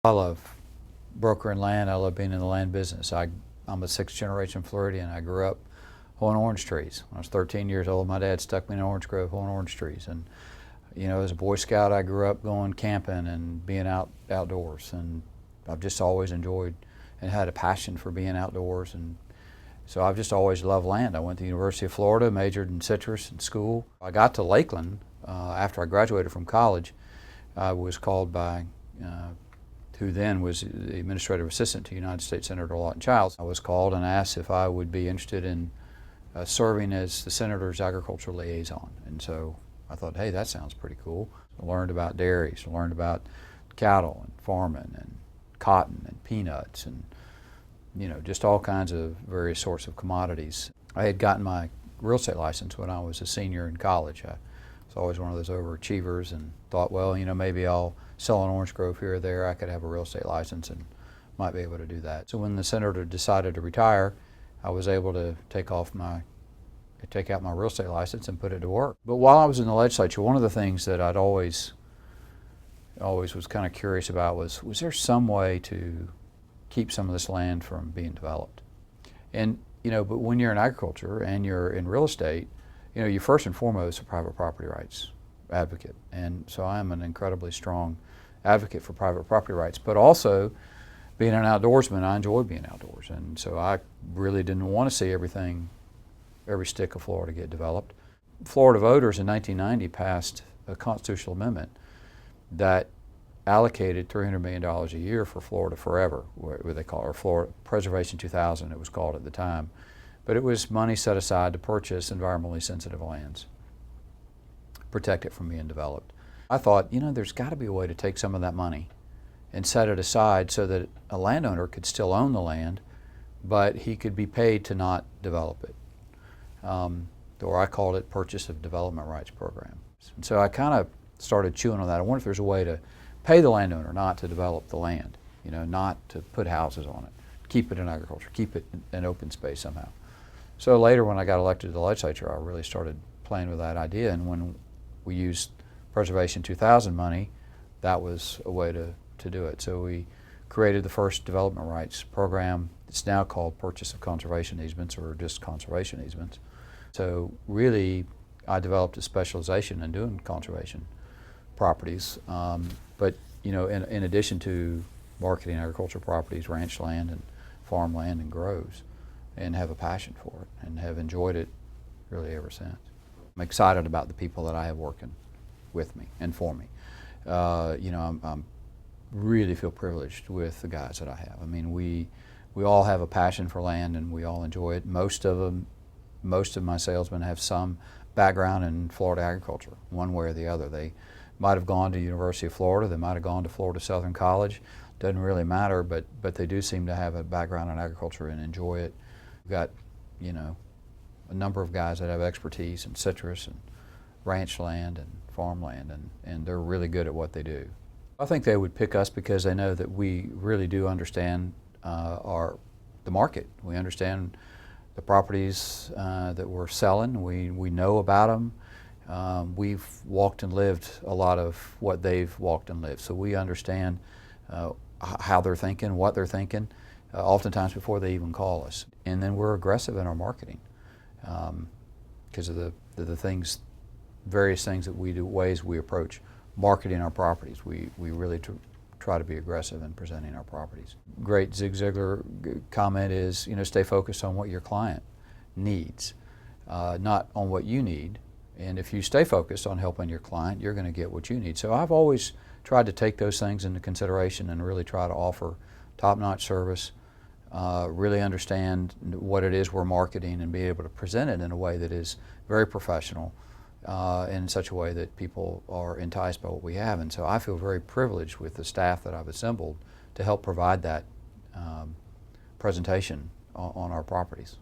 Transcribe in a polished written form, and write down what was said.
I love brokering land. I love being in the land business. I'm a sixth generation Floridian. I grew up hoeing orange trees. When I was 13 years old, my dad stuck me in an orange grove hoeing orange trees. And as a Boy Scout, I grew up going camping and being outdoors. And I've just always enjoyed and had a passion for being outdoors. And so I've just always loved land. I went to the University of Florida, majored in citrus in school. I got to Lakeland after I graduated from college. I was called by who then was the administrative assistant to United States Senator Lawton Childs. I was called and asked if I would be interested in serving as the senator's agricultural liaison. And so I thought, hey, that sounds pretty cool. I learned about dairies, I learned about cattle and farming and cotton and peanuts and just all kinds of various sorts of commodities. I had gotten my real estate license when I was a senior in college. I was always one of those overachievers and thought, well, maybe I'll sell an orange grove here or there. I could have a real estate license and might be able to do that. So when the senator decided to retire, I was able to take out my real estate license and put it to work. But while I was in the legislature, one of the things that I'd always was kind of curious about was there some way to keep some of this land from being developed? And but when you're in agriculture and you're in real estate, you first and foremost a private property rights advocate. And so I'm an incredibly strong advocate for private property rights, but also being an outdoorsman, I enjoy being outdoors. And so I really didn't want to see every stick of Florida get developed. Florida voters in 1990 passed a constitutional amendment that allocated $300 million a year for Florida Forever, what they call it, or Florida Preservation 2000 it was called at the time. But it was money set aside to purchase environmentally sensitive lands, protect it from being developed. I thought, there's got to be a way to take some of that money and set it aside so that a landowner could still own the land, but he could be paid to not develop it. Or I called it Purchase of Development Rights Program. And so I kind of started chewing on that. I wonder if there's a way to pay the landowner not to develop the land, not to put houses on it, keep it in agriculture, keep it in open space somehow. So later when I got elected to the legislature, I really started playing with that idea, and when we used Preservation 2000 money, that was a way to do it. So we created the first development rights program. It's now called Purchase of Conservation Easements, or just conservation easements. So really, I developed a specialization in doing conservation properties. But in addition to marketing agricultural properties, ranch land and farmland and groves, and have a passion for it and have enjoyed it really ever since. I'm excited about the people that I have working with me and for me. I'm really feel privileged with the guys that I have. I mean, we all have a passion for land and we all enjoy it. Most of my salesmen have some background in Florida agriculture, one way or the other. They might have gone to the University of Florida, they might have gone to Florida Southern College, doesn't really matter, but they do seem to have a background in agriculture and enjoy it. We've got, a number of guys that have expertise in citrus and ranch land and farmland, and they're really good at what they do. I think they would pick us because they know that we really do understand the market. We understand the properties that we're selling. We know about them. We've walked and lived a lot of what they've walked and lived, so we understand how they're thinking, what they're thinking, oftentimes before they even call us. And then we're aggressive in our marketing because of the things, various things that we do, ways we approach marketing our properties. We really try to be aggressive in presenting our properties. Great Zig Ziglar comment is, stay focused on what your client needs, not on what you need. And if you stay focused on helping your client, you're going to get what you need. So I've always tried to take those things into consideration and really try to offer top-notch service, really understand what it is we're marketing and be able to present it in a way that is very professional, in such a way that people are enticed by what we have. And so I feel very privileged with the staff that I've assembled to help provide that presentation on our properties.